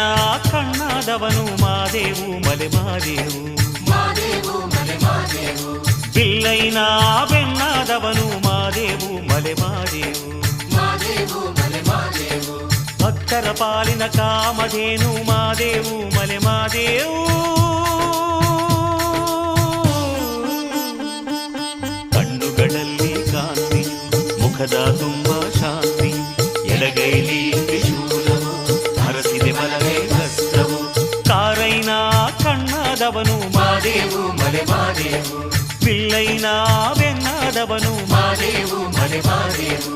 ಬಿಲ್ಲೈನ ಕಣ್ಣಾದವನು ಮಾದೇವು ಮಲೆ ಮಾದೇವು ಬಿಲ್ಲೈನ ಬೆನ್ನಾದವನು ಮಾದೇವು ಮಲೆ ಮಾದೇವು ಭಕ್ತರ ಪಾಲಿನ ಕಾಮಧೇನು ಮಾದೇವು ಮಲೆ ಮಾದೇವು ಕಣ್ಣುಗಳಲ್ಲಿ ಕಾಂತಿ ಮುಖದ ತುಂಬ ಶಾಂತಿ ಎಡಗೈಲಿ ತ್ರಿಶೂಲವು ಹರಸಿದೆ ಬಲಗೈ ಹಸ್ತವು ಕಾರೈನ ಕಣ್ಣಾದವನು ಮಾದೇವು ಮಲೆ ಮಾದೇವು ಬಿಲ್ಲೈನ ಬೆನ್ನಾದವನು ಮಾದೇವು ಮಲೆ ಮಾದೇವು